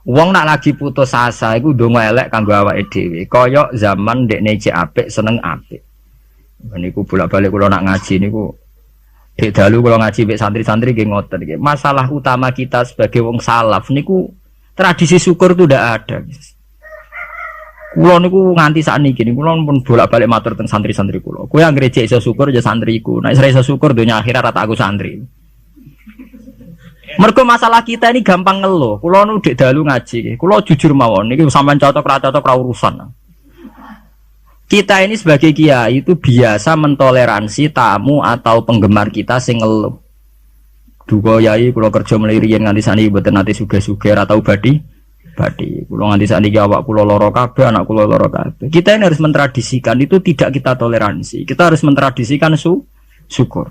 Wong nak lagi putus asa iku ndonga elek kanggo awake dhewe. Kaya zaman ndekne cek apik seneng apik. Niku bolak-balik kula nak ngaji niku dek dalu kula ngaji mek santri-santri nggih ngoten iki. Masalah utama kita sebagai wong salaf niku tradisi syukur itu ndak ada. Kula niku nganti sakniki niku kula pun bolak-balik matur teng santri-santri kula. Kowe anggere jek iso syukur ya santriku. Nek ora iso syukur donya akhirat rata aku santri. Mergo masalah kita ini gampang ngeluh. Kula nu dek dalu ngaji. Kula jujur mawon niki sampean cocok ra urusan. Kita ini sebagai kiai itu biasa mentoleransi tamu atau penggemar kita sing ngeluh. Duga yai kula kerja mliriyen nganti saniki mboten nate sugih-sugih atau badi. Kula nganti saniki awak kula lara kabeh, anak kula lara kabeh. Kita ini harus mentradisikan itu tidak kita toleransi. Kita harus mentradisikan syukur.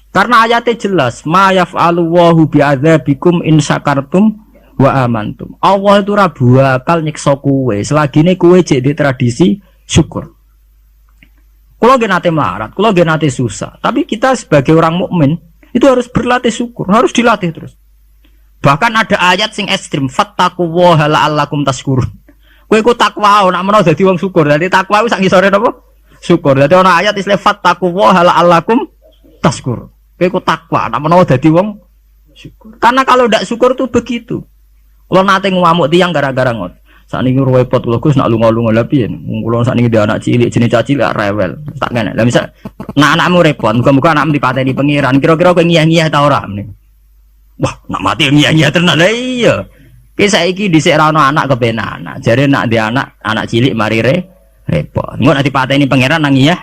Karena ayatnya jelas, ma yaf'alu wahu bi'adzabikum in syakartum wa amantum. Allah itu ra bakal nyiksa kowe selagine kowe jek di tradisi syukur. Kula nggih nate melarat, kula nggih nate susah, tapi kita sebagai orang mukmin itu harus berlatih syukur, harus dilatih terus. Bahkan ada ayat sing ekstrim, fattaqullaha la'allakum tashkurun. Kowe iku takwa nek menawa dadi wong syukur. Dadi takwa wis sak ngisore napa? Syukur. Dadi ana ayat istilah fattaqullaha la'allakum tashkurun. Kowe iku takwa nek menawa dadi wong syukur. Karena kalau ndak syukur tuh begitu. Kula nate ngamuk tiyang gara-gara ngot. Sakniki repot kula Gus nak lunga-lunga lha piye? Kula sakniki ndek anak cilik, jenenge cilik rewel. Tak kene. Lah misal nak anakmu repot, muga-muga anakmu dipateni pengiran. Kira-kira kowe ngiyah-ngiyah ta ora meneh? Wah, nak mati ngiyah-ngiyah tenan. Lah iya. Ki saiki dhisik ra ono anak kepenak. Jare nak ndek anak cilik mari repot. Engko nek dipateni pengiran nang ngiyah.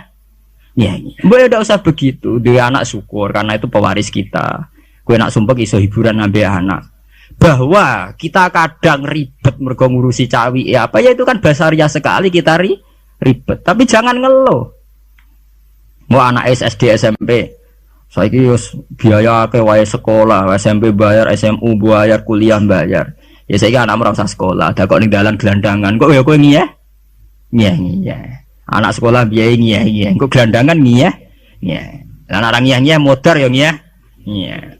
Ya, boleh tidak usah begitu. Dia anak syukur karena itu pewaris kita. Gue nak sumpah iso hiburan ngambil anak. Bahwa kita kadang ribet mergo ngurusi cawi ya apa ya itu kan basaria sekali kita ribet. Tapi jangan ngeluh. Mau anak SD SMP, saiki wis biaya ke wae sekolah, SMP bayar, SMU bayar, kuliah bayar. Ya saiki anak merasa sekolah, dak kok ning dalan gelandangan. Kok ya kowe ngiyeh? Ngiyeh. Anak sekolah biaya ngiyah. Kok gelandangan ngiyah? Lah anak ngiyah modar ya ngiyah.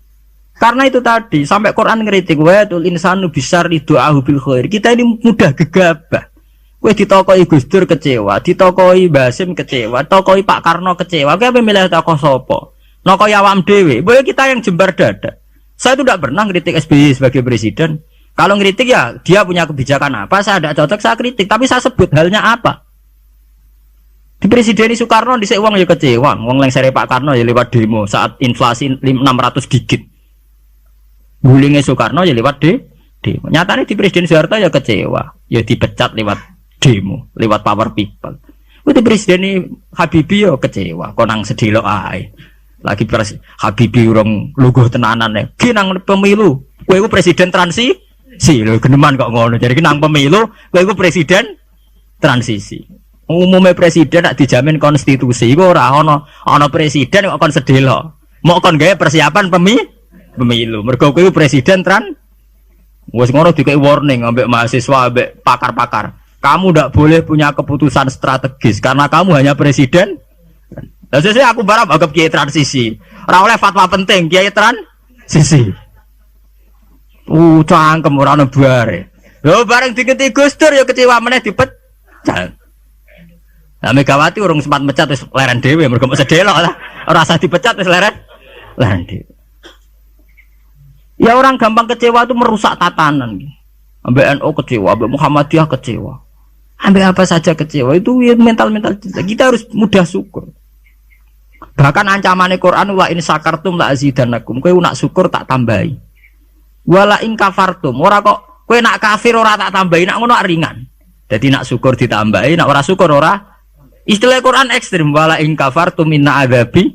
Karena itu tadi sampai Quran ngeritik wa tul insanu bisarri du'ahu bil khair. Kita ini mudah gegabah. Kowe ditokoi Gus Dur kecewa, ditokoi Basim kecewa, tokoi Pak Karno kecewa. Kowe milih tokoh sapa? Nokoi awam dhewe. Boleh kita yang jembar dada. Saya itu tidak pernah ngeritik SBY sebagai presiden. Kalau ngeritik ya dia punya kebijakan apa, saya tidak cocok saya kritik, tapi saya sebut halnya apa. Di Presiden Soekarno dhisik wong ya kecewa, wong lengsere Pak Karno ya lewat demo saat inflasi 600 digit. Gulingnya Soekarno ya lewat demo. Nyatanya di Presiden Soeharto ya kecewa, ya dipecat lewat demo, lewat power people. Di Presiden Habibie ya kecewa, konang sedelok ae. Lagi Habibie urung luguh tenanan ya. Ki nang pemilu, kowe iku presiden transisi. Lho geneman kok ngono. Jadi nang pemilu, kowe iku presiden transisi. Umumnya presiden nak dijamin konstitusi iku ora ana presiden kok kon sedelo. Mok kon gawe persiapan pemilu. Mergo kowe presiden wis ngono dikei warning ambek mahasiswa ambek pakar-pakar. Kamu ndak boleh punya keputusan strategis karena kamu hanya presiden. Lah sesuk aku barang anggap kiai transisi. Ora oleh fatwa penting kiai transisi. Cangkem ora ono bare. Lho bareng diketi Gus Dur ya kecewa meneh dipecat. Nah Megawati urung sempat mecat wis leren dhewe mergo mok sedelok lah. Ora usah dipecat wis leren dhewe. Ya orang gampang kecewa itu merusak tatanan. Ambek NU kecewa, ambek Muhammadiyah kecewa. Ambek apa saja kecewa itu ya mental-mental kita harus mudah syukur. Bahkan ancaman Quran wa in syakartum la azidannakum. Kowe nak syukur tak tambahi. Wala in kafartum. Ora kok kowe nak kafir ora tak tambahi, nak ngono ringan. Jadi nak syukur ditambahi, nak ora syukur ora. Istilah Quran ekstrim wala in kafartum minna adzabi.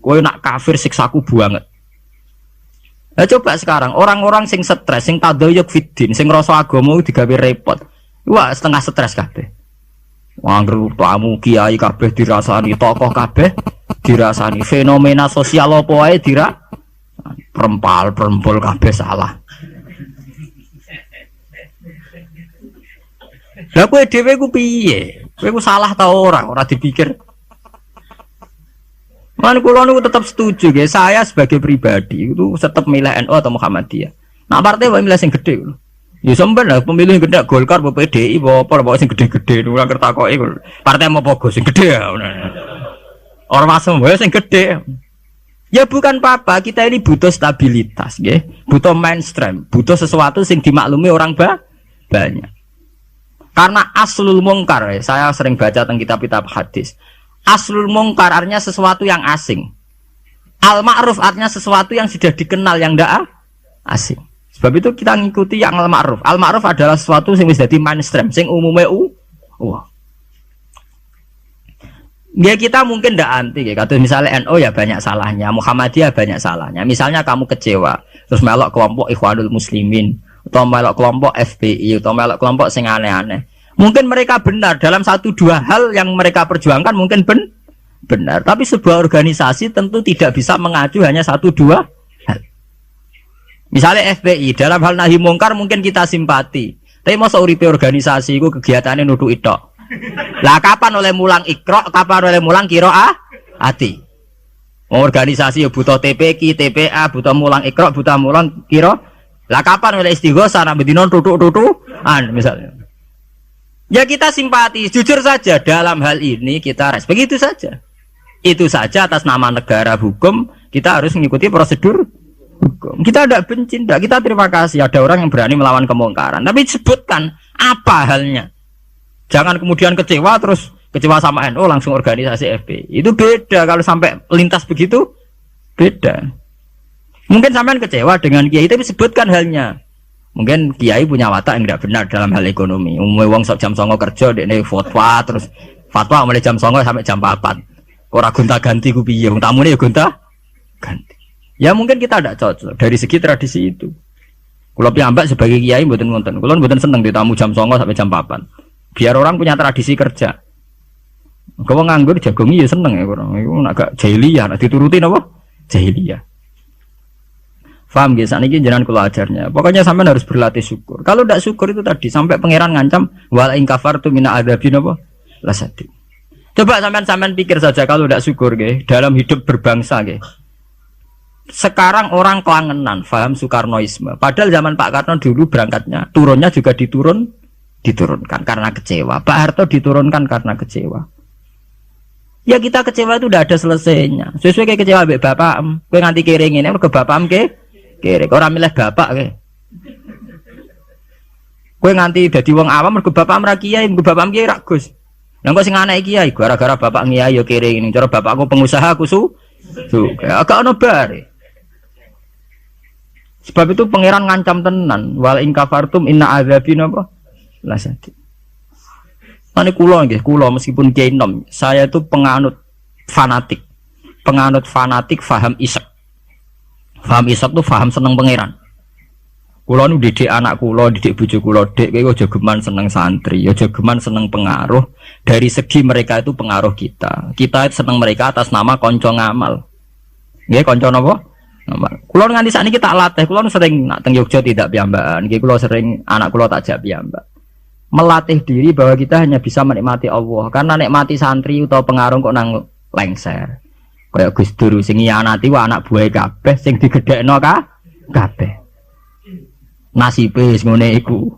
Kowe nak kafir siksaku banget. Nah coba sekarang orang-orang sing stres, sing tadayuk fiddin, sing rasa agama digawe repot. Wah setengah stres kabeh. Wangger tamu kiai kabeh dirasani, tokoh kabeh dirasani, fenomena sosial apa wae perempol kabeh salah. Lah kowe dhewe ku piye? Kowe ku salah ta ora dipikir. Man kula niku tetap setuju nggih, saya sebagai pribadi itu tetap milih NU atau Muhammadiyah. Nah partai wae milih sing gedhe lho. Ya sampean lah pemilih gede Golkar apa PDI apa sing gede-gede ora kertakoki partai apa go sing gede ya. Ormas wae sing gede. Ya bukan apa-apa, kita ini butuh stabilitas nggih, butuh mainstream, butuh sesuatu sing dimaklumi orang banyak. Karena aslul mungkar, saya sering baca tentang kitab-kitab hadis. Aslul mungkar artinya sesuatu yang asing. Al ma'ruf artinya sesuatu yang sudah dikenal yang ndak asing. Sebab itu kita ngikuti yang al ma'ruf. Al ma'ruf adalah sesuatu yang wis dadi mainstream, sing umume wah. Ya kita mungkin ndak anti ya. Kados misalnya NU ya banyak salahnya, Muhammadiyah banyak salahnya. Misalnya kamu kecewa, terus melok kelompok Ikhwanul Muslimin, atau melok kelompok FPI, atau melok kelompok sing aneh-aneh. Mungkin mereka benar dalam satu dua hal yang mereka perjuangkan mungkin benar, tapi sebuah organisasi tentu tidak bisa mengacu hanya satu dua hal. Misalnya FPI dalam hal nahi mungkar mungkin kita simpati, tapi masa uripe organisasi itu kegiatannya nuduh itok. Lah kapan oleh mulang ikro, kapan oleh mulang kiroah ati. Organisasi butuh TPQ, TPA, butuh mulang ikro, butuh mulang kiro. Lah kapan oleh istighosah nak bedino tutuk-tutukan misalnya. Ya kita simpati, jujur saja dalam hal ini kita respect, begitu saja. Itu saja atas nama negara hukum kita harus mengikuti prosedur hukum. Kita tidak benci, tidak. Kita terima kasih ada orang yang berani melawan kemungkaran. Tapi sebutkan apa halnya. Jangan kemudian kecewa terus kecewa sama NU langsung organisasi FPI. Itu beda kalau sampai lintas begitu beda. Mungkin sampean kecewa dengan kiai tapi sebutkan halnya. Mungkin kiai punya watak yang tidak benar dalam hal ekonomi. Umumnya wong sok jam 09.00 kerja dekne fatwa terus fatwa mulai jam 09.00 sampai jam 4. Ora gonta-ganti ku piye wong tamune ya gonta-ganti. Ya mungkin kita tidak cocok dari segi tradisi itu. Kula piyambak sebagai kiai mboten wonten. Kula mboten seneng ditamu jam 09.00 sampai jam 4. Biar orang punya tradisi kerja. Kalau nganggur jagongi ya seneng ya orang. Itu agak jahiliyah, nak diturutin apa? Jahiliyah. Faham guys? Saat ini jangan kalau ajarnya. Pokoknya sampai harus berlatih syukur. Kalau tidak syukur itu tadi sampai pangeran ngancam wala in kafartu mina adzabin apa? Lasadi. Coba sampean pikir saja kalau tidak syukur guys dalam hidup berbangsa guys. Sekarang orang kelangenan, faham Soekarnoisme. Padahal zaman Pak Karno dulu berangkatnya, turunnya juga diturunkan karena kecewa. Pak Harto diturunkan karena kecewa. Ya kita kecewa itu udah ada selesainya. Sesuai kayak kecewa mbek bapak, kowe nganti kering ini mergo bapakmu kering. Ora milih bapak kowe. Kowe nganti dadi wong awam mergo bapakmu ra kiai, mergo bapakmu kiai ra Gus. Lah kok sing anak kiai gara-gara bapak kiai yo kering ini. Cara bapakku pengusaha aku agak ono bare. Sebab itu pangeran ngancam tenan, wal in kafartum inna adzabin apa? Lasati. Ini kulo meskipun kiai nom, saya itu penganut fanatik, faham isak. Faham isak tuh faham seneng pangeran. Kulo nu didik anak kulo, didik bojo kulo, dek kowe aja geman seneng santri, aja geman seneng pengaruh. Dari segi mereka itu pengaruh kita. Kita seneng mereka atas nama konco ngamal. Nggih, konco napa? Ngamal. Kulo nganti sakniki tak latih, kulo sering nak teng Yogya tidak piyambakan. Nggih kulo sering anak kulo tak jak piyambak. Melatih diri bahwa kita hanya bisa menikmati Allah karena nikmati santri atau pengaruh kok nang lengser kayak Gus Dur sing nyianati wa anak buah kabeh sing digedhekno kabeh nasibe wis ngene iku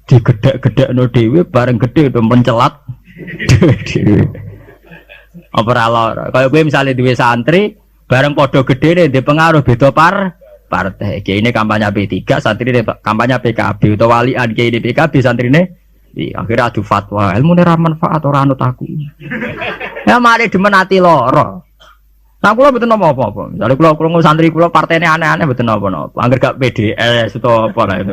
digedhek-gedhekno dhewe bareng gedhe do mencelat dhewe apa ora lara kaya kowe misale duwe santri bareng padha gedhene ndek pengaruh beda partai. Kiai ini kampanye P3, santri ini kampanye PKB atau walian kiai ini PKB, santri ini akhirnya adu fatwa. Ilmu ini manfaat orang anut aku. Ya mari dimenati loro. Nah, kulo betul apa-apa. Misalnya kulo santri kulo partai ini aneh-aneh betul apa-apa. Angger gak PDS atau apa lah itu.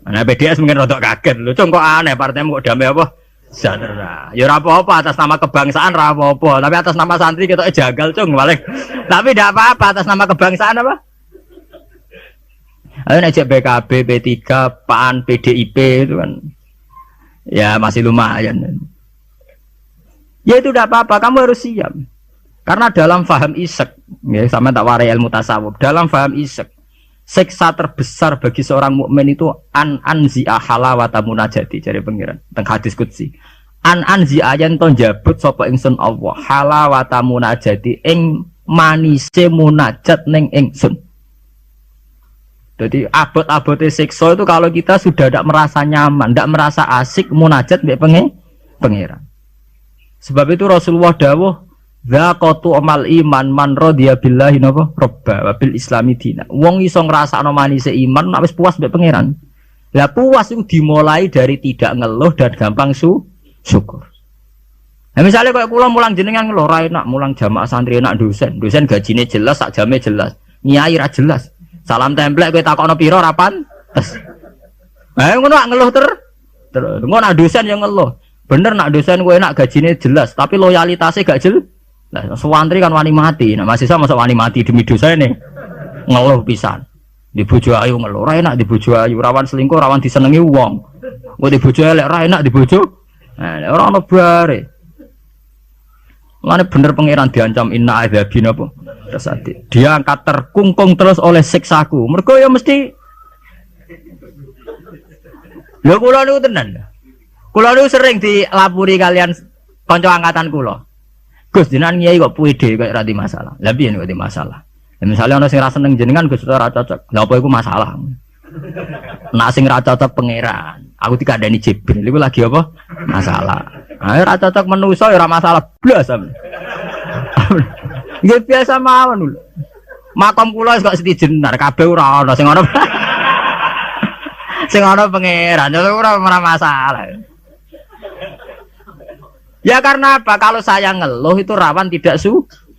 Nah PDS mungkin rodok kaget. Lu kok aneh partaimu kok damai apa? Sejahtera. Ya ora apa-apa atas nama kebangsaan ora apa-apa. Tapi atas nama santri kita jagal cung balik. Tapi tidak apa-apa atas nama kebangsaan apa? Ayo ngajak PKB, P3, PAN, PDIP itu kan ya masih lumayan. Ya itu tidak apa-apa, kamu harus siap. Karena dalam faham isak, ya sama tak warai ilmu tasawuf. Dalam faham isak, siksa terbesar bagi seorang mukmin itu anzi'a halawata munajati dari pengiran teng hadis qudsi. Anzi'a yen to njabut sapa ingsun Allah halawata munajati ing manise munajat ning ingsun. Jadi abot-abote siksa itu kalau kita sudah tidak merasa nyaman, tidak merasa asik munajat mbek pangeran. Sebab itu Rasulullah dawuh, "Dzaqatu amal iman man radiya billahi napa robba wa bil islami dina." Wong iso ngrasakno manise iman nek wis puas mbek pangeran. Lah puas itu dimulai dari tidak ngeluh dan gampang syukur. Nah, misalnya kayak kula mulang jenengan ngeluh ra enak, mulang jamaah santri enak dosen gajine jelas, sak jame jelas. Nyai ra jelas. Salam templek kowe takokno pira ra pantes. Ngono ngeluh terus. Ngono nak dosen yang ngeluh. Bener nak dosen kowe enak gajine jelas, tapi loyalitasnya gak jelas. Lah sewantri kan wani mati. Nah mahasiswa masa wani mati demi dosane ngeluh pisan. Di bojo ayu ngeluh, ra enak di bojo ayu, rawan selingkuh, rawan disenengi wong. Kok di bojo elek ra enak di bojo. Nah, ora ono bare. Mane bener pangeran diancam inna adzabi napa? Tersati. Dia angkat terkungkung terus oleh siksaku. Mergo ya mesti lho kula niku tenan. Kula niku sering dilapuri kalian kanca angkatan kula. Gus jenengan kiai kok puede kok ra di masalah. Lah piye nek di masalah? Ya misalnya ana sing ra seneng jenengan Gus ora cocok. Lah apa iku masalah? Nek sing ra cocok pangeran, aku dikandani Jibril iku lagi apa? Masalah. Ayo ra cocok manusa ya ora masalah blas. Nggih biasa mawon lho. Makom kula wis kok setijenar kabeh ora ana sing ana. Sing ana pangeran ora masalah. Ya karena apa? Kalau saya ngeluh itu rawan tidak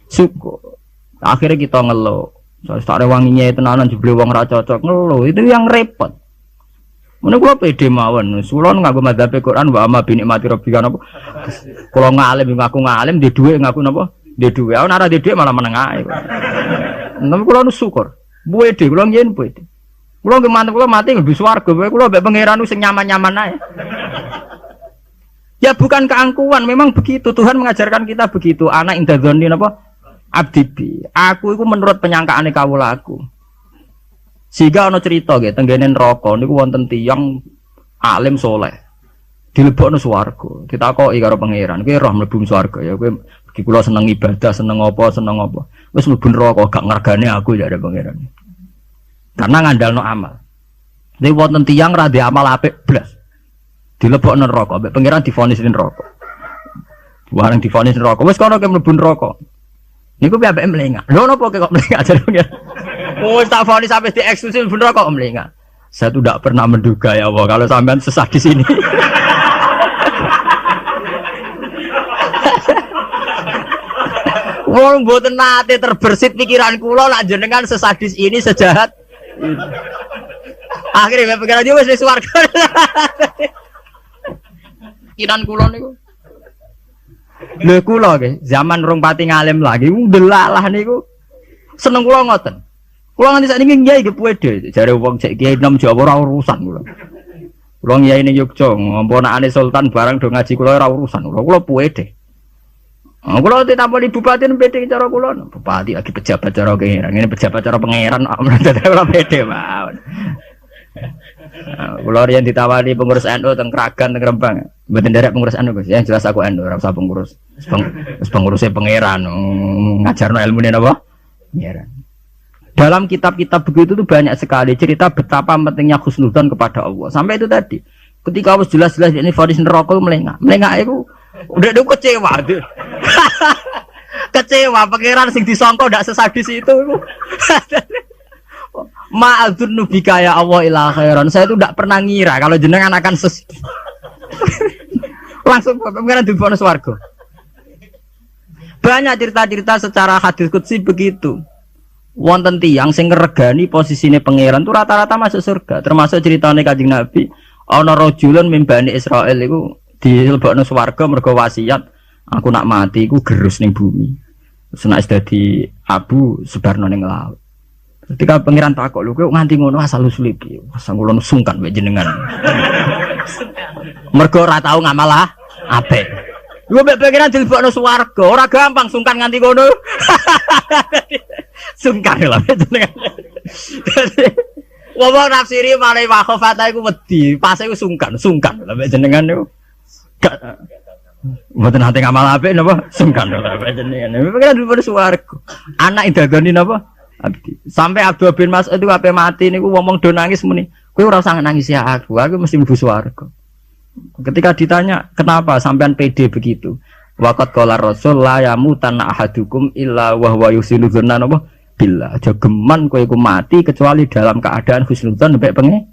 syukur. Akhirnya kita ngeluh. Soale wanginya tenanan jebule wong ra cocok ngeluh itu yang repot. Menurut gua pede mawon, sulon nganggo madzhab Quran wa amma bi nikmati rabbika napa. Kula ngalim ngaku ngalim di dhuwit ngaku napa? Di dhuwit. Ana ora di dhuwit malah meneng ae. Nang kula nu syukur. Pede kula njen pede. Kula nggih mantep kula mati mlebu swarga, kula mbek pangeran sing nyaman-nyaman ae. Ya bukan keangkuhan, memang begitu Tuhan mengajarkan kita begitu. Ana inda dzanni napa? Abdi. Aku iku menurut penyangkaane kawulaku. Sehingga ana cerita nggih tenggene neraka niku wonten tiyang alim saleh. Dilebokno swarga. Ditakoki karo pangeran, "Kowe roh mlebu swarga ya kowe iki kula seneng ibadah, seneng apa? Wis mlebu neraka gak ngergane aku ya ada pangeran." Karena ngandalno amal. Nek wonten tiyang ra ndek amal apik blas. Dilebokno neraka, mbek pangeran divonis neraka. Bareng divonis neraka, wis kono ke mlebu neraka. Niku piye ambek mlengak. Lho napa kok mlengak jare pangeran? Oh, tak vonis sampai di eksklusif bener kok melingak. Saya tuh tidak pernah menduga ya Allah kalau sampean sesat di sini. Wong mboten nate terbersit pikiran kula lak jenengan sesadis ini sejahat. Akhirnya pikiran dia wis swarga. Pikiran kula niku. Lho kula nggih, zaman rong pati ngalim lagi ndelalah niku. Seneng kula ngoten. Kula nganti sakniki nggih nggih puede, jare wong cek kiai nom Jawa ora urusan kula. Kula kiai ning Yogya, ngomponakane sultan barang do ngaji kula ora urusan. Kula puede. Kula ditampani bupati pede cara kula, bupati lagi pejabat cara pangeran, ngene pejabat cara pangeran ora pede mawon. Kula riyen ditawani pengurus NU teng Kragan teng Rembang. Mboten nderek pengurus NU Gus, ya jelas aku NU ora usah pengurus. Wis penguruse pangeran ngajarno ilmune napa? Pangeran. Dalam kitab-kitab begitu tuh banyak sekali cerita betapa pentingnya husnudzon kepada Allah. Sampai itu tadi, ketika harus jelas-jelas ini vonis neraka melengak itu udah kecewa tuh. Kecewa pangeran sing disangka ndak sesadis itu. Ma'adzun nubika ya Allah ila khairan. Saya itu tidak pernah ngira kalau jenengan akan langsung pangeran dibawa swarga. Banyak cerita-cerita secara hadis qudsi begitu. Wonten tiyang sing ngregani posisine pangeran tuh rata-rata masuk surga. Termasuk ceritane Kanjeng Nabi, ana rajulun min Bani Israil iku dilebokno swarga mergo wasiat, aku nak mati iku gerus ning bumi. Terus nek dadi abu sebarno ning laut. Ketika pangeran takok lho kowe nganti ngono asal usul iki. Asal kula sungkan mek jenengan. Mergo ora tau ngamal apik. Lu mek pangeran dilebokno swarga, ora gampang sungkan nganti ngono. Sungkan lho jenengan. Wong nafsiri male wa khofata iku wedi, pas iku sungkan lho mek jenengan niku. Mboten ate ngamal apik napa? Sungkan lho mek jenengan. Pangeran dilebokno swarga. Anak idagani napa? Abdi. Sampai Abdul bin Mas'ud itu ape mati niku ngomong do nangis muni. Kowe ora usah nangis ya aku mesti mlebu swarga. Ketika ditanya, "Kenapa sampean pede begitu?" Waqat qala Rasul la yamutanna ahadukum illa wa huwa yusinu dzanna apa? Billah. Aja geman kowe iku mati kecuali dalam keadaan husnudzon sampai pengen.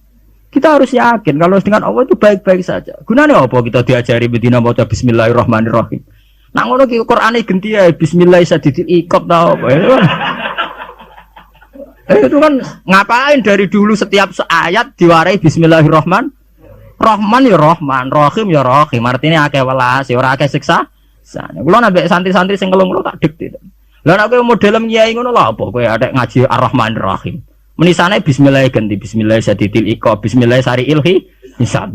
Kita harus yakin kalau dengan Allah itu baik-baik saja. Gunanya apa kita diajari bedina maca bismillahirrahmanirrahim. Nak ngono ki Qur'ane genti ya bismillah sadidil iqab ta apa. Itu kan ngapain dari dulu setiap ayat diwarai bismillahirrahmanirrahim. Rahman ya Rahman, Rahim ya Rahim. Artinya akeh welas, ya ora akeh siksa. Kulo nambah santri-santri sing ngelung tak dikte. Lah nek kowe model kiai ngono lha apa kowe adek ngaji Ar-Rahmanir-Rahim. Menisane bismillah ganti bismillah sadidil iqab, bismillah sariil hisab.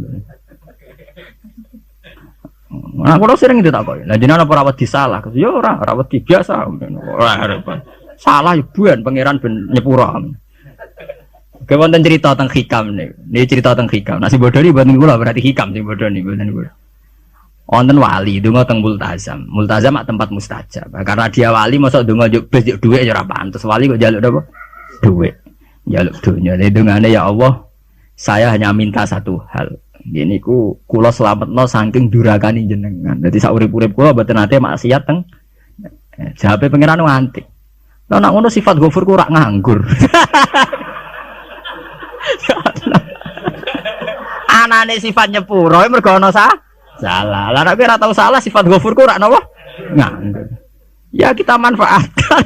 Nah, kalau sering itu tak kok. Lah jenengan apa rawat disalah? Ya ora, rawat biasa. Ora repot. Salah ibuan pangeran ben nyepura. Oke, wonten cerita tentang hikam nih. Ini cerita tentang hikam. Nasi bodoni buatan kula berarti hikam sing bodoni buatan kula. Wonten wali donga teng multazam. Multazam mak tempat mustajab. Karena dia wali mosok donga njuk dhuwit ya ora pantes. Wali kok njaluk apa? Dhuwit. Njaluk dunya. Dungane ya Allah, saya hanya minta satu hal. Gini kula slametno saking durakane jenengan. Dadi sak urip-urip kula mboten nate maksiat teng jawabe pangeran nganti. Lah nek ngono sifat ghafur ku ora nganggur. Anane sifat nyepuro mergo ana salah. Lah nek ora tau salah sifat ghafur ku ora napa? Nganggur. Ya kita manfaatkan.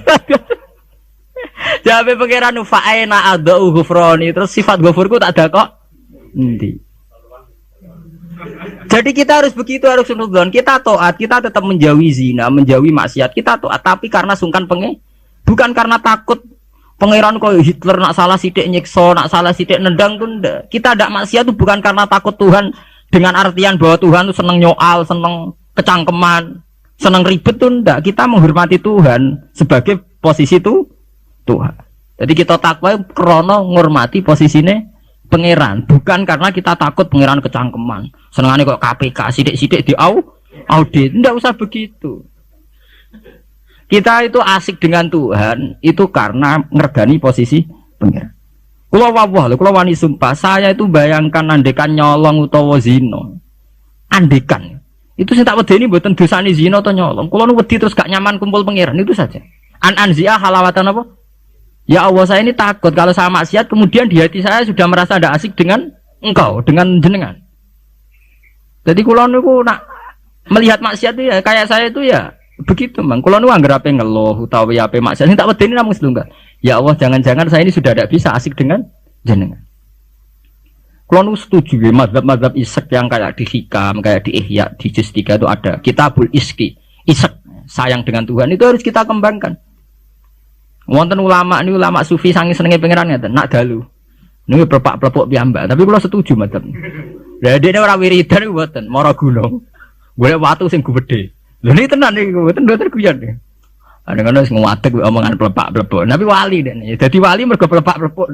Jawabe pangeran fa'ina adau ghufrani terus sifat ghafurku tak ada kok. Endi? Jadi kita harus begitu, harus husnudzon. Kita taat, kita tetap menjauhi zina, menjauhi maksiat. Kita taat tapi karena sungkan bukan karena takut pangeran kok Hitler nak salah sithik nyiksa, nak salah sithik nendang tuh ndak. Kita ndak maksiat itu bukan karena takut Tuhan dengan artian bahwa Tuhan itu seneng nyoal, seneng kecangkeman, seneng ribet tuh ndak. Kita menghormati Tuhan sebagai posisi itu Tuhan. Jadi kita takwa krana ngurmati posisine pangeran, bukan karena kita takut pangeran kecangkeman. Senengane kok KPK sithik-sithik audit, ndak usah begitu. Kita itu asik dengan Tuhan itu karena ngergani posisi pangeran. Kula wani sumpah, saya itu bayangkan andekan nyolong utawa zina. Andekan. Itu sing tak wedeni mboten dosane zina atau nyolong. Kula nu wedi terus gak nyaman kumpul pangeran itu saja. Anzia halawatan apa? Ya Allah, saya ini takut kalau saya maksiat kemudian di hati saya sudah merasa tidak asik dengan engkau, dengan jenengan. Jadi kula niku nak melihat maksiat itu ya kayak saya itu ya begitu, Mang. Kula niku anggere ape ngeluh utawi ape maksiat sing tak wedeni namung setunggal. Ya Allah, jangan-jangan saya ini sudah tidak bisa asik dengan jenengan. Kula niku setuju mazhab-mazhab isek yang kayak di Hikam, kayak di Ihya, di Juz 3 itu ada Kitabul Iski. Isek, sayang dengan Tuhan itu harus kita kembangkan. Wonten ulama sufi sange senenge pangeran ngeten, nak dalu. Niku plepak-plepok piyambak, tapi kula setuju mboten. Lah dene ora wiridan mboten, mara gunung. Golek watu sing gedhe. Lho niki tenan niku, mboten guyon. Kadang-kadang wis nguwatek omongan plepak-plepok. Tapi wali dene. Dadi wali mergo plepak-plepok.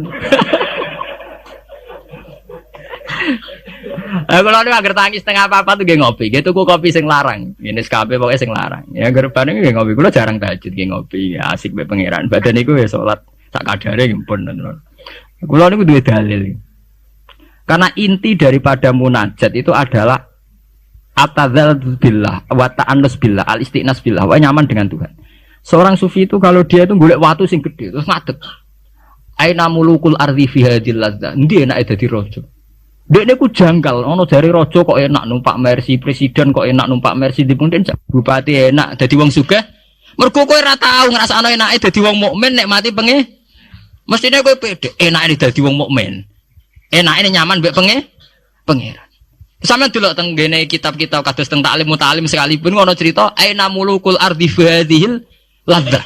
Kalau ini agar tangis setengah apa tuh gak ngopi, gitu tuku kopi sing larang, ini SKP pokoknya sing larang. Ya gerban ini gak ngopi, kalau jarang tahajud gak ngopi, ya, asik be pangeran. Badan itu ya sholat sak kadare gimpun. Kalau ini dua dalil. Karena inti daripada munajat itu adalah atadzal billah, wa ta'annus billah, al istiqnas billah, wa nyaman dengan Tuhan. Seorang sufi itu kalau dia itu golek watu sing gede terus ngadeg. Aina mulukul ardi fi hadhil ladzah. Endi enake dadi raja? Dekne ku janggal, ono jare raja kok enak numpak Mercy, presiden kok enak numpak Mercy, dipundhen bupati enak dadi wong sugih. Mergo kowe ora tau ngrasakno enake dadi wong mukmin nek mati penge. Mestine kowe pede enake dadi wong mukmin. Enake nyaman mbek pangeran. Sampeyan delok teng ngene kitab-kitab kados teng taklim mutalim sekalipun ono cerita aina mulukul ardi hadhil ladzah.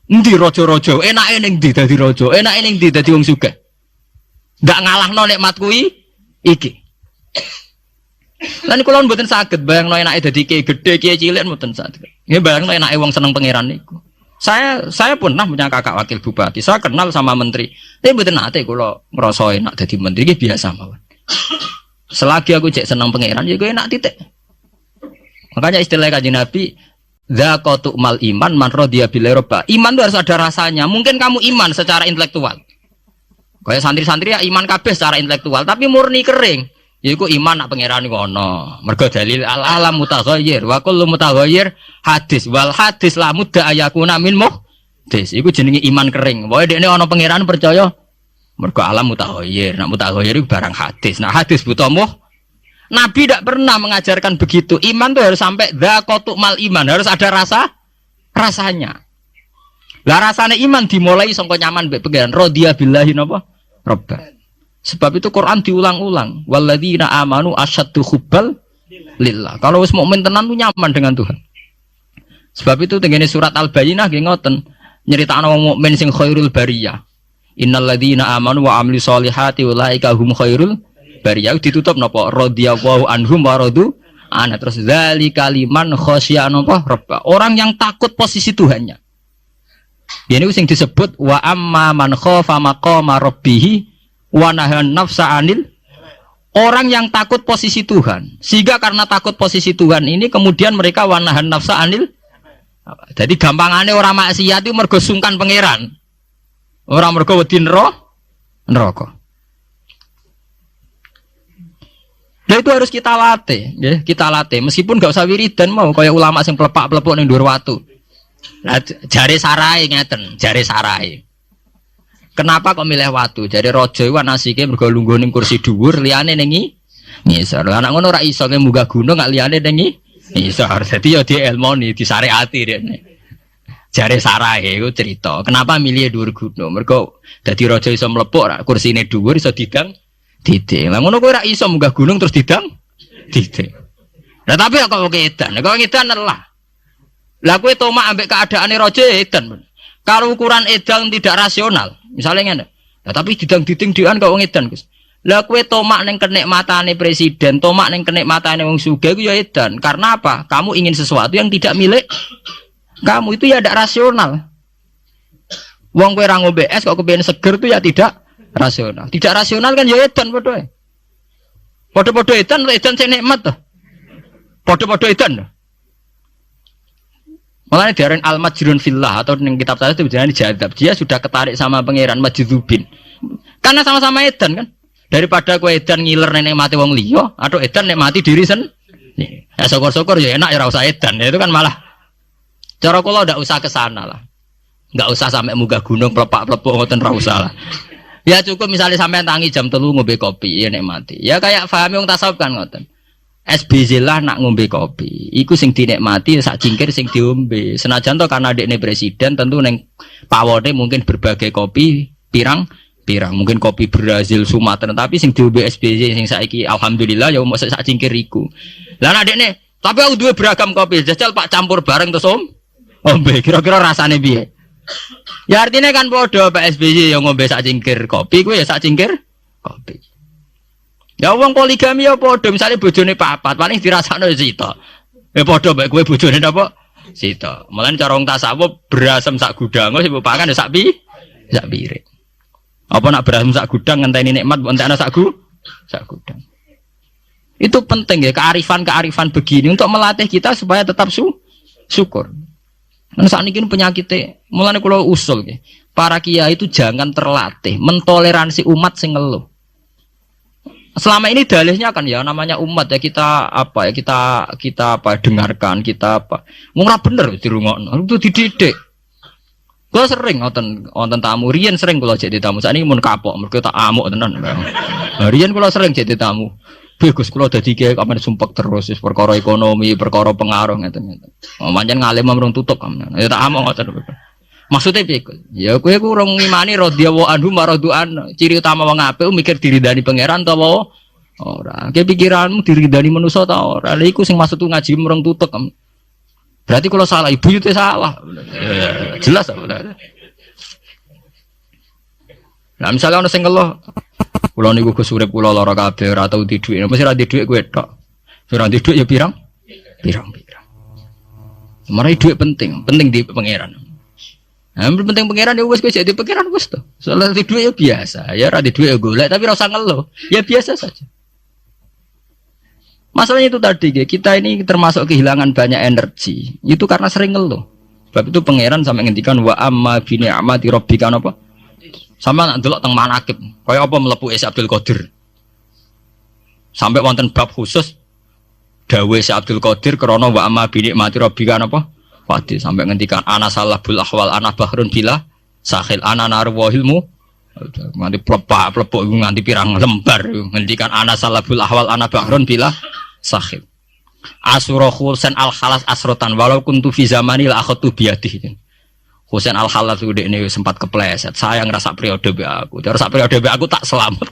Endi raja-raja? Enake ning ndi dadi raja? Enake ning ndi dadi wong sugih? Ndak ngalahno nikmat kuwi iki. Lan kula mboten saged bayangno enake dadi kiai gedhe, kiai cilik mboten saged. Nggih bayangno enake wong seneng pangeran niku. Saya pernah punya kakak wakil bupati. Saya kenal sama menteri. Tapi mboten nate kula ngrasa enak dadi menteri iki biasa mawon. Selagi aku cek seneng pangeran ya gue enak titik. Makanya istilah Kanjeng Nabi Dzaqatu mal iman man radiya billahi robba. Iman itu harus ada rasanya. Mungkin kamu iman secara intelektual. Kayak santri-santri ya iman kabeh secara intelektual, tapi murni kering. Yaiku iman nak pangeran iku ana. Mergo dalil al-alam mutaghayyir wa kullu mutaghayyir hadis wal hadis la mudda ayakuna min muhdis. Iku jenenge iman kering. Pokoke dekne ana pangeran percaya mergo alam mutaghayyir. Nak mutaghayyir iku barang hadis. Nah hadis butuh Nabi tidak pernah mengajarkan begitu. Iman tuh harus sampai dzaqatu mal iman, harus ada rasanya. Lah rasanya iman dimulai sangka nyaman mbek pangeran radhiya billahi napa? Robba. Sebab itu Quran diulang-ulang. Walladzina amanu asyaddu hubbal lillah. Kalau wis mukmin tenan tuh nyaman dengan Tuhan. Sebab itu tengene surat Al-Bayyinah nggih ngoten, nyeritakno wong mukmin sing khairul bariyah. Innalladzina amanu wa amilus solihati ulaika hum khairul bariyah. Ditutup napa? Radhiyallahu anhum wa radu an. Terus dzalika liman khasyiya napa? Rabb. Orang yang takut posisi Tuhannya. Ini sing disebut wa amma man khafa maqama rabbih wa nahan nafsa anil. Orang yang takut posisi Tuhan. Sehingga karena takut posisi Tuhan ini kemudian mereka wa nahan nafsa anil. Jadi gampangane orang maksiat itu mergo sungkan pangeran. Orang mergo wedi neraka. Nah itu harus kita latih, ya, kita latih. Meskipun gak usah wiridan mau kayak ulama sing pelepak-pelepuk ning dhuwur watu. Lah jare sarai ngeten, jare sarai. Kenapa kok milih watu? Jare raja iku nasike mergo lungguh ning kursi dhuwur, liyane ning ngisor. Lah nek ngono ora iso munggah gunung gak liyane ning ngisor. Dadi ya dielmoni, disareati rene. Jare sarai iku cerita. Kenapa milih dhuwur gunung? Mergo dadi raja iso mlepuk, kursine dhuwur iso didang titik. Lah ngono kowe ora iso munggah gunung terus didang titik. Lah tapi kok edan. Kok edan lah. Lah kowe tomak ambek keadaane raja edan. Kalau ukuran edan tidak rasional, misalnya ngene. Lah tapi didang diting-dian kok wong edan, Gus. Lah kowe tomak ning kenikmatane presiden, tomak ning kenikmatane wong sugih iku ya edan. Karena apa? Kamu ingin sesuatu yang tidak milik kamu, itu ya tidak rasional. Wong kowe ra ngombe es kok kepengin seger itu ya tidak rasional. Tidak rasional kan ya edan padha ae. Padha-padha edan sing nikmat to. Padha-padha edan. Makanya diaran al-majrun fillah atau ning kitab saya itu biasanya dijadab. Dia sudah ketarik sama pangeran majdzubin. Karena sama-sama edan kan. Daripada kowe edan ngiler nek mati wong liya atau edan nek mati diri sendiri. Ya syukur-syukur ya enak ya ora usah edan. Itu kan malah cara kula ndak usah ke sana lah. Enggak usah sampai munggah gunung pelepak-pelepuk ngoten ra usah lah. Ya cukup misalnya sampai tangi jam 3 ngombe kopi ya nek mati. Ya kayak pahami wong tasawuf kan ngoten. SBZ lah nak ngombe kopi. Iku sing dinikmati sak cingkir sing diombe. Senajan to karena dekne presiden tentu neng pawone mungkin berbagai kopi pirang mungkin kopi Brazil Sumatera tapi sing diombe SBZ sing saiki alhamdulillah ya mosok sak cingkir iku. Lah nak dekne tapi aku duwe beragam kopi. Jajal Pak campur bareng terus ombe kira-kira rasane piye? Ya artinya kan bodoh Pak SBY yang ngombe sak cingkir kopi, gue ya sak cingkir kopi. Ya uang poligami ya bodoh, misalnya bojone papat, paling dirasakno sito. Ya bodoh baik gue bojone apa? Sito. Mulane cara wong tasawuf berasem sak gudang, sing pakan ya sak piring. Apa nak berasem sak gudang ngenteni nikmat mbok entekno sak gudang. Itu penting ya kearifan begini untuk melatih kita supaya tetap syukur. Nah saat ini penyakitnya, mulanya kalau usul, para kiai itu jangan terlatih mentoleransi umat sing ngeluh. Selama ini dalihnya kan ya namanya umat ya kita dengarkan kita apa, murah bener dirungokno itu dididik. Kalau sering wonten tamu, riyen sering kalau jadi tamu, saat ini mun kapok, mereka tak amuk tenan. Riyen kalau sering jadi tamu. Bagus kalau dadi kiai kamen sumpek terus perkara ekonomi, perkara pengaruh ngeten. Pancen ngalim mrung tutup kamen. Ya tak among ngoten. Maksudnya piye? Ya kowe ku urung ngimani radhiyallahu anhu maradu'an. Ciri utama wong apik mikir diridani pangeran ta apa ora. Ki pikiranmu diridani manusa ta ora. Lha iku sing maksud ngaji mrung tutup kamen. Berarti kalau salah ibu itu salah. Jelas apa? Nah misalnya ono sing ngeluh kula niku Gus urip kula lara kabeh ora tau di dhuwit. Mesti ra di dhuwit kowe tok. Ora di dhuwit ya pirang. Marai dhuwit penting di pangeran. Nah, penting pangeran ya wis kowe jadi pangeran wis to. Soale di dhuwit ya biasa. Ya ra di dhuwit ya golek tapi ora usah ngeluh. Ya biasa saja. Masalahnya itu tadi, kita ini termasuk kehilangan banyak energi. Itu karena sering ngeluh. Sebab itu pangeran sampai ngendikan wa amma bi ni'mati rabbika apa? Sama nak delok teng manakib. Kaya apa mlebu Syekh Abdul Qadir. Sampai wonten bab khusus dawuh Syekh Abdul Qadir krana wa amma bi ni'mati rabbika apa? Fati sampai ngendikan ana salahul ahwal ana bahrun bila sahil ana narwahilmu nganti plepok nganti pirang lembar ngendikan ana salahul ahwal ana bahrun bila sahil asura Husain al khalas asrotan walau kuntu fi zamani la akhatu biadih. Husain al khalas udah ini sempat kepleset saya ngerasa periode be aku terus periode be aku tak selamat.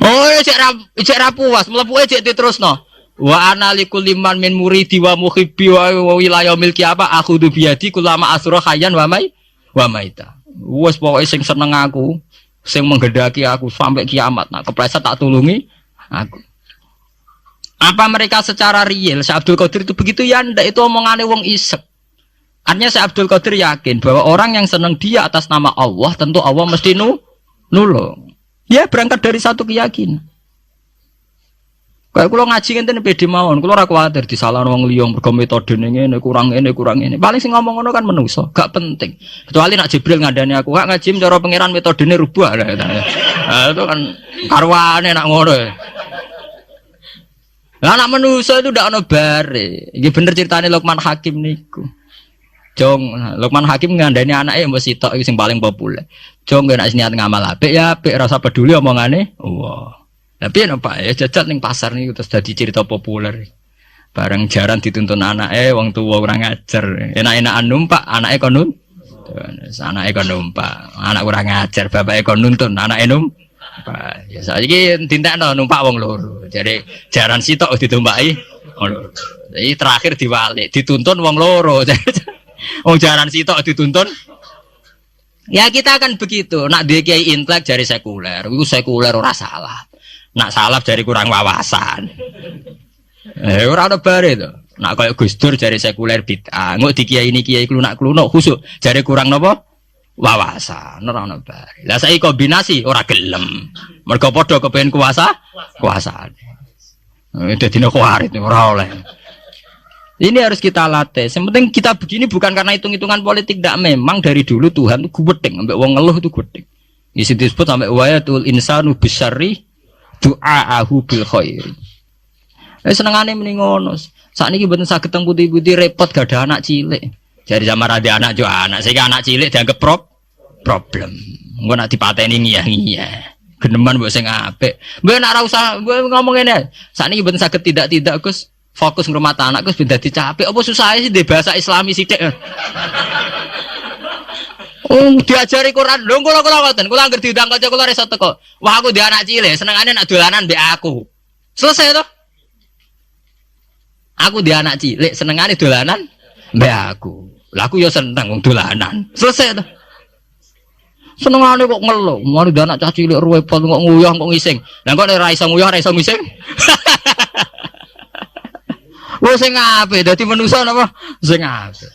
Oh cek ra puas mlebu cek diterusno wa analikul liman min muridi wa muhibbi wa wilayah milki apa aku tu biadi kulama asura khayyan wa maita wes pokoke sing seneng aku sing menggedaki aku sampai kiamat nah kepleset tak tulungi aku. Apa mereka secara real Syekh Abdul Qadir itu begitu ya ndak itu omongane wong isek. Artinya Syekh Abdul Qadir yakin bahwa orang yang senang dia atas nama Allah tentu Allah mesti nulung. Dia berangkat dari satu keyakinan. Kayak kula ngaji ngenten pede mawon, kula ora kuwatir disalahno wong liya mergo metode ngene kurang ngene. Paling sing ngomong ngono kan menungso, gak penting. Kecuali nak Jibril ngandani aku, gak ngaji cara pangeran metodene rubah lah. Nah, itu kan karwane nak ngono. Lah anak menungso itu ndak ono bare. Iki bener ceritane Luqman Hakim niku. Jong, Luqman Hakim ngandani anake mbok sitok iki sing paling populer. Jong nek niat ngamal apik ya apik rasa peduli omongane. Wah. Tapi apa ya jajat ning pasar nih terus jadi cerita populer. Bareng jaran dituntun anake wong tuwa kurang ajar. Enak-enakan numpak anake kon nuntun. Anake kon numpak, anak kurang ajar, bapake kon nuntun, anake numpak. Ya saiki dintekno numpak wong loro. Jadi jaran sitok ditumpaki wong loro. Jadi terakhir diwalik, dituntun wong loro. Wong jaran sitok dituntun. Ya kita akan begitu. Nak duwe kiai intelek jari sekuler, iku sekuler ora salah. Nak salah dari kurang wawasan. Ora ada bare to. Nak koyo Gus Dur jari sekuler bid'ah. Engko di kiai ini kiai klunak-klunuk khusuk jari kurang napa? Wawasan. Ora ono bare. Lah saiki kombinasi ora gelem. Mergo padha kepengin kuasane. Dadine khawarit ora oleh. Ini harus kita latih. Yang penting kita begini bukan karena hitung-hitungan politik, tidak. Memang dari dulu Tuhan itu gubedeng, sampai wong ngeluh itu gubedeng. Isi disebut sampai wayatul insanu bisyarri du'aahu bil khairi. Senengane mending ngono. Sakniki mboten saged teng putih-putih repot gak ada anak cilik. Jadi sama ada anak jo anak, sehingga anak cilik dianggap problem. Engko nak dipateni ngiyah-ngiyah. Geneman mbok sing apik. Mbok nak ora usah ngomong ngene. Sakniki mboten saged tidak Gus. Fokus ngrumat anak Gus ben dadi capek. Apa susah sih di bahasa Islami sithik. Diajari Quran. Lho kula ngoten. Kula anggere diundang kanca kula iso teko. Wah aku di anak cilik, senengane nak dolanan mbek aku. Selesai to? Aku di anak cilik, senengane dolanan mbek aku. Lah aku ya seneng wong dolanan. Selesai to? Senengane kok ngeluh. Mari di anak cah cilik repot kok nguyah kok ngising. Lah kok ora iso nguyah, ora iso ngising. Wong sing apik dadi manusa napa? Sing apik.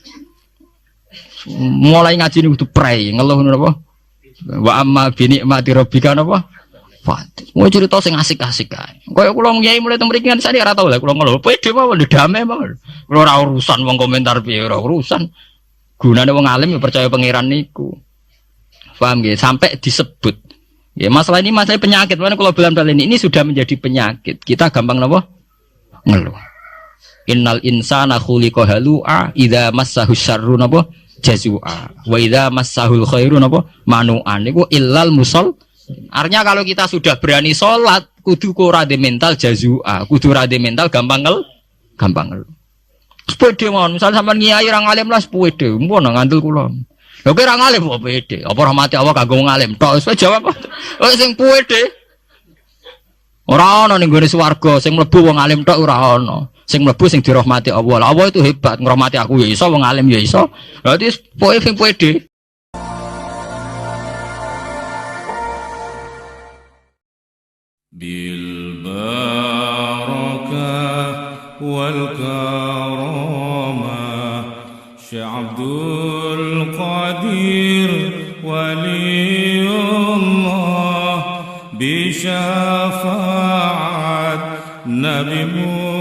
Mulai ngaji niku kudu prei, ngeluh napa? Wa amma bi nikmati rabbika napa? Fat. Mau cerita sing asik-asik kae. Kaya kula ngiyai mulai teng mriki kan saya ora tau lah kula ngeluh. Pede mawon damai mawon. Kula ora urusan wong komentar piye ora urusan. Gunane wong alim ya percaya pangeran niku. Paham nggih? Sampai disebut. Ya masalah ini masalah penyakit. Mana kalau bulan-bulan ini sudah menjadi penyakit. Kita gampang napa? Ngeluh. Innal insana khuliqa halu'a idza massahu syarru napa jazua wa idza massahul khairu napa manu'an niku illal musall. Artinya kalau kita sudah berani salat kudu ora de mental jazua, kudu ora de mental gampang ngel. Sepede mawon, misal sampean ngiyai ra ngalim lah sepede, mun ngandel kula. Lho kira ngalim apa pede? Apa rahmati Allah kanggo ngalim tok wis jawab. Oh sing pede. Ora ana ning gone swarga sing mlebu wong alim tok ora ana. Sing mlebu sing dirahmati Allah. Allah itu hebat, ngrahmati aku ya iso, wong alim ya iso. Berarti pokoke sing pede. Bil barakah wal karamah Syekh Abdul Qadir waliyullah bi syafaat بمعجز